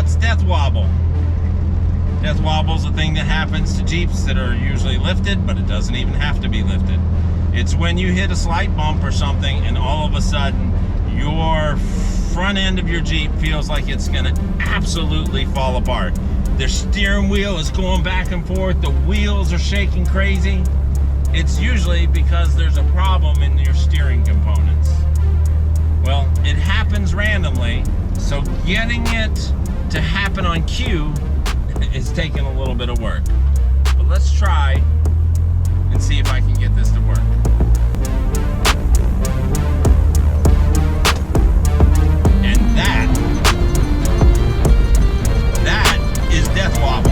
What's death wobble? Death wobble is a thing that happens to Jeeps that are usually lifted, but it doesn't even have to be lifted. It's when you hit a slight bump or something and all of a sudden your front end of your Jeep feels like it's gonna absolutely fall apart. The steering wheel is going back and forth, the wheels are shaking crazy. It's usually because there's a problem in your steering components. Well, it happens randomly, so getting it to happen on cue is taking a little bit of work. But let's try and see if I can get this to work. And that is death wobble.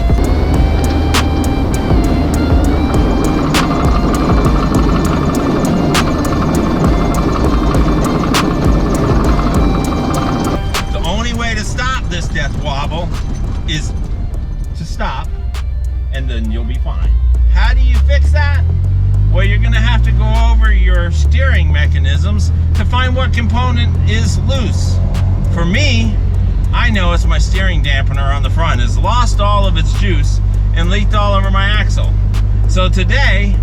The only way to stop this death wobble is to stop, and then you'll be fine. How do you fix that? Well, you're gonna have to go over your steering mechanisms to find what component is loose. For me, I know it's my steering dampener on the front has lost all of its juice and leaked all over my axle. So today,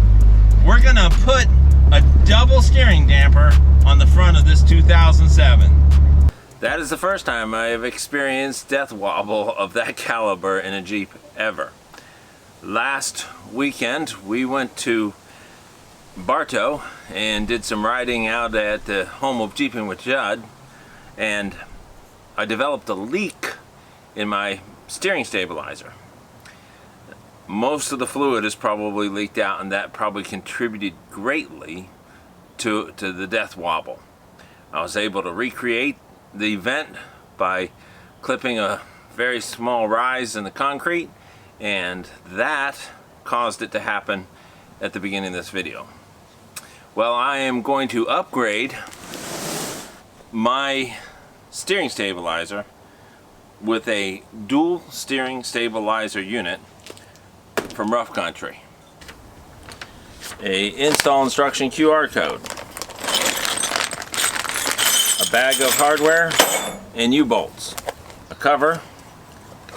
we're gonna put a double steering damper on the front of this 2007. That is the first time I have experienced death wobble of that caliber in a Jeep ever. Last weekend we went to Bartow and did some riding out at the home of Jeeping with Judd, and I developed a leak in my steering stabilizer. Most of the fluid is probably leaked out, and that probably contributed greatly to the death wobble. I was able to recreate the vent by clipping a very small rise in the concrete, and that caused it to happen at the beginning of this video. Well, I am going to upgrade my steering stabilizer with a dual steering stabilizer unit from Rough Country. A install instruction QR code, a bag of hardware and U-bolts, a cover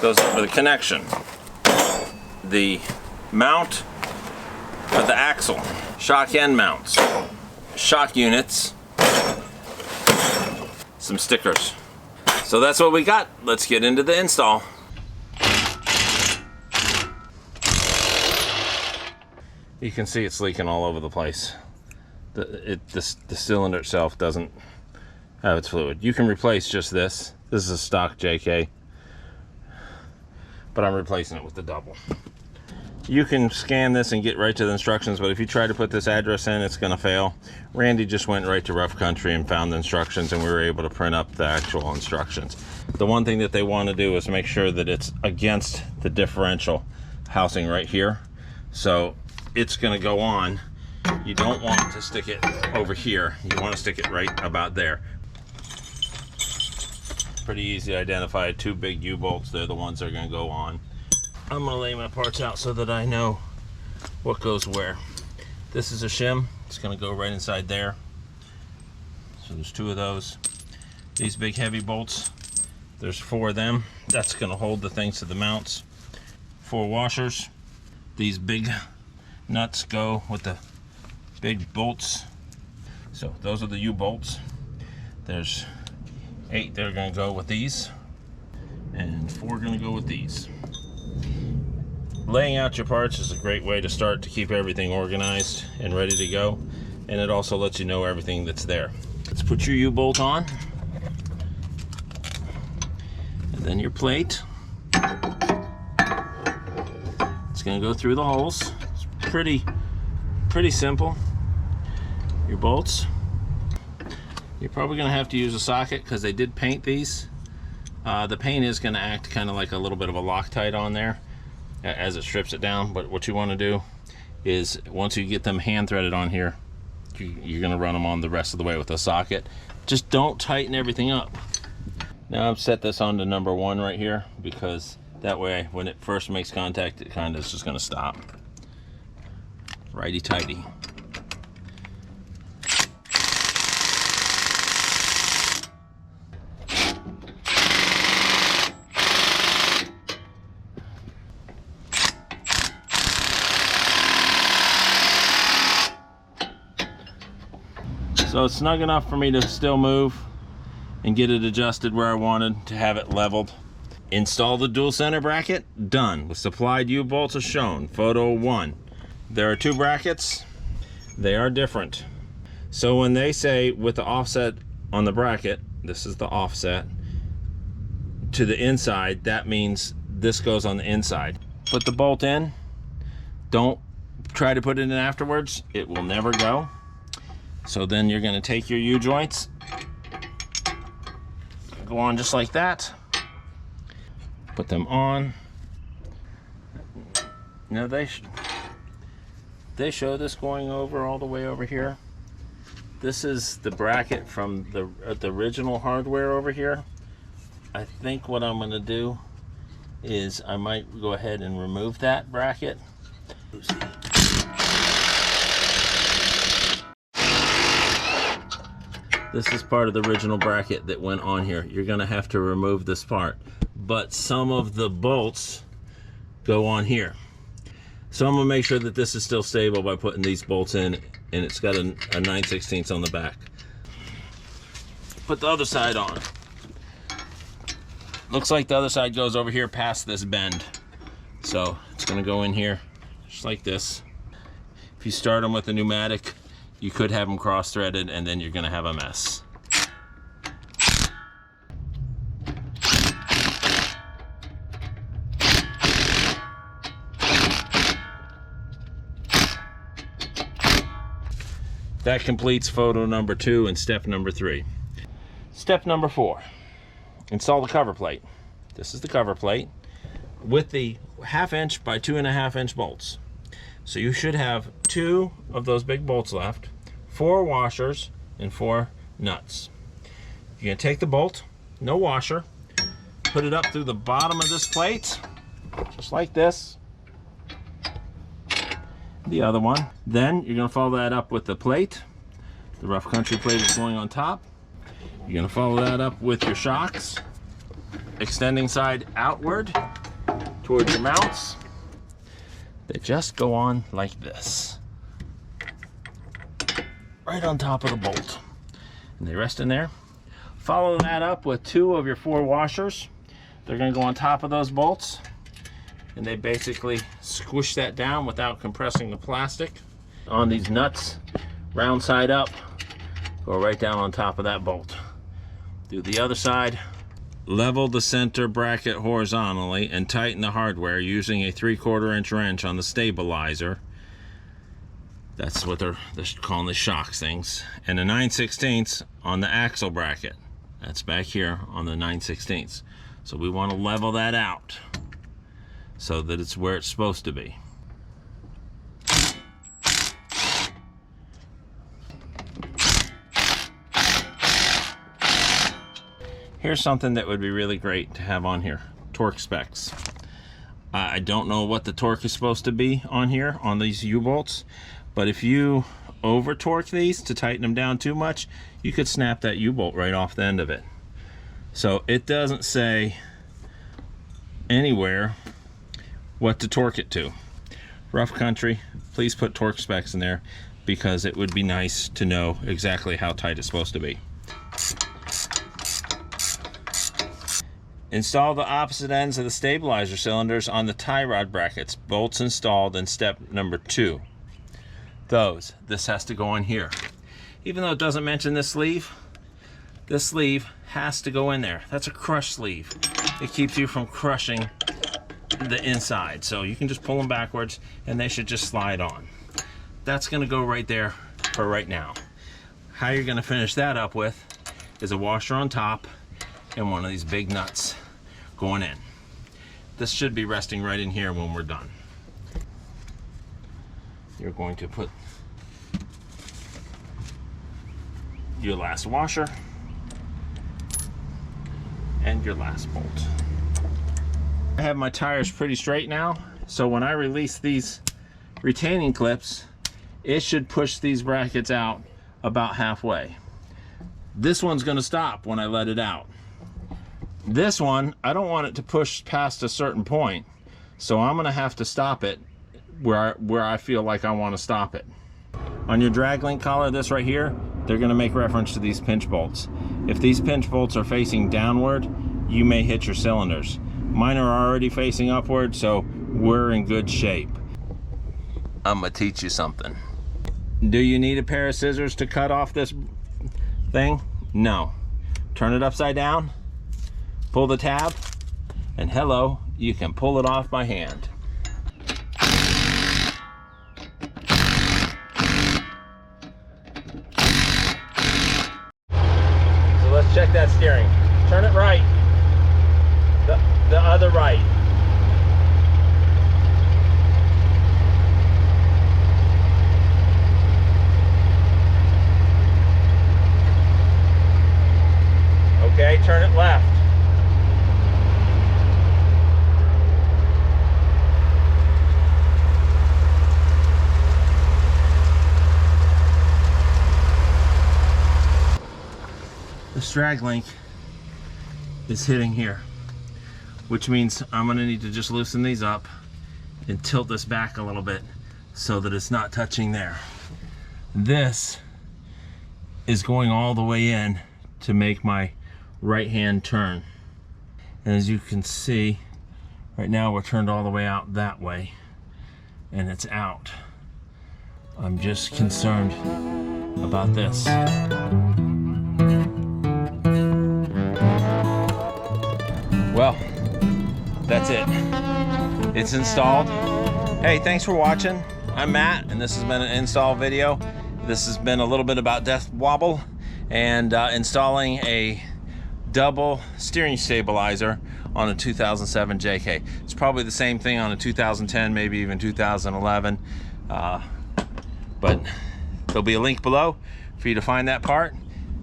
goes over the connection, the mount for the axle, shock end mounts, shock units, some stickers. So that's what we got. Let's get into the install. You can see it's leaking all over the place. The cylinder itself doesn't have its fluid. You can replace just this. This is a stock JK, but I'm replacing it with the double. You can scan this and get right to the instructions, but if you try to put this address in, it's going to fail. Randy just went right to Rough Country and found the instructions, and we were able to print up the actual instructions. The one thing that they want to do is make sure that it's against the differential housing right here. So it's going to go on. You don't want to stick it over here. You want to stick it right about there. Pretty easy to identify. Two big U-bolts, they're the ones that are going to go on. I'm going to lay my parts out so that I know what goes where. This is a shim. It's going to go right inside there. So there's two of those. These big heavy bolts, there's 4 of them. That's going to hold the things to the mounts. 4 washers. These big nuts go with the big bolts. So those are the U-bolts. There's 8 that are going to go with these, and 4 are going to go with these. Laying out your parts is a great way to start to keep everything organized and ready to go, and it also lets you know everything that's there. Let's put your U-bolt on, and then your plate. It's going to go through the holes. It's pretty simple. Your bolts. You're probably going to have to use a socket because they did paint these. The paint is going to act kind of like a little bit of a Loctite on there as it strips it down, but what you want to do is once you get them hand threaded on here, you're going to run them on the rest of the way with a socket. Just don't tighten everything up. Now I've set this on to number 1 right here, because that way when it first makes contact, it kind of is just going to stop. Righty tighty. So it's snug enough for me to still move and get it adjusted where I wanted to have it leveled. Install the dual center bracket, done. With supplied U-bolts as shown, photo 1. There are 2 brackets, they are different. So when they say with the offset on the bracket, this is the offset, to the inside, that means this goes on the inside. Put the bolt in, don't try to put it in afterwards, it will never go. So then you're gonna take your U-joints, go on just like that, put them on. Now they show this going over all the way over here. This is the bracket from the original hardware over here. I think what I'm gonna do is I might go ahead and remove that bracket. This is part of the original bracket that went on here. You're gonna have to remove this part, but some of the bolts go on here. So I'm gonna make sure that this is still stable by putting these bolts in, and it's got a 9/16 on the back. Put the other side on. Looks like the other side goes over here past this bend. So it's gonna go in here just like this. If you start them with a pneumatic, you could have them cross-threaded and then you're gonna have a mess. That completes photo number 2 and step number 3. Step number 4, install the cover plate. This is the cover plate with the 1/2 inch by 2.5 inch bolts. So you should have 2 of those big bolts left, 4 washers and 4 nuts. You're gonna take the bolt, no washer, put it up through the bottom of this plate, just like this. The other one. Then you're gonna follow that up with the plate. The rough country plate is going on top. You're gonna follow that up with your shocks, extending side outward towards your mounts. They just go on like this, right on top of the bolt, and they rest in there. Follow that up with 2 of your 4 washers. They're gonna go on top of those bolts, and they basically squish that down without compressing the plastic. On these nuts, round side up, go right down on top of that bolt. Do the other side. Level the center bracket horizontally and tighten the hardware using a 3/4 inch wrench on the stabilizer. That's what they're calling the shocks things. And a 9/16 on the axle bracket. That's back here on the 9/16. So we want to level that out so that it's where it's supposed to be. Here's something that would be really great to have on here, torque specs. I don't know what the torque is supposed to be on here on these U-bolts, but if you over torque these to tighten them down too much, you could snap that U-bolt right off the end of it. So it doesn't say anywhere what to torque it to. Rough country, please put torque specs in there, because it would be nice to know exactly how tight it's supposed to be. Install the opposite ends of the stabilizer cylinders on the tie rod brackets. Bolts installed in step number 2. This has to go on here. Even though it doesn't mention this sleeve has to go in there. That's a crush sleeve. It keeps you from crushing the inside. So you can just pull them backwards and they should just slide on. That's gonna go right there for right now. How you're gonna finish that up with is a washer on top and one of these big nuts going in. This should be resting right in here when we're done. You're going to put your last washer and your last bolt. I have my tires pretty straight now, so when I release these retaining clips, it should push these brackets out about halfway. This one's gonna stop when I let it out. This one, I don't want it to push past a certain point, so I'm gonna have to stop it where I feel like I want to stop it. On your drag link collar, this right here, they're going to make reference to these pinch bolts. If these pinch bolts are facing downward, you may hit your cylinders. Mine are already facing upward, so we're in good shape. I'm gonna teach you something. Do you need a pair of scissors to cut off this thing? No. Turn it upside down, pull the tab, and hello, you can pull it off by hand. So let's check that steering. Turn it right. The other right. Okay, turn it left. The drag link is hitting here, which means I'm going to need to just loosen these up and tilt this back a little bit so that it's not touching there. This is going all the way in to make my right hand turn. And as you can see, right now we're turned all the way out that way and it's out. I'm just concerned about this. Well, that's it. It's installed. Hey, thanks for watching. I'm Matt, and this has been an install video. This has been a little bit about Death Wobble and installing a double steering stabilizer on a 2007 JK. It's probably the same thing on a 2010, maybe even 2011. But there'll be a link below for you to find that part.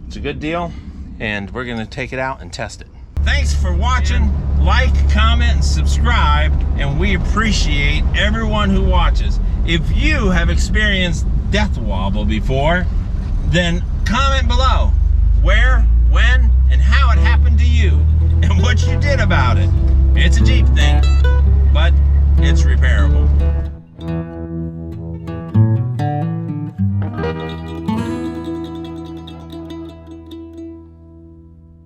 It's a good deal, and we're gonna take it out and test it. Thanks for watching. Like, comment, and subscribe, and we appreciate everyone who watches. If you have experienced Death Wobble before, then comment below where, when, and how it happened to you, and what you did about it. It's a Jeep thing, but it's repairable.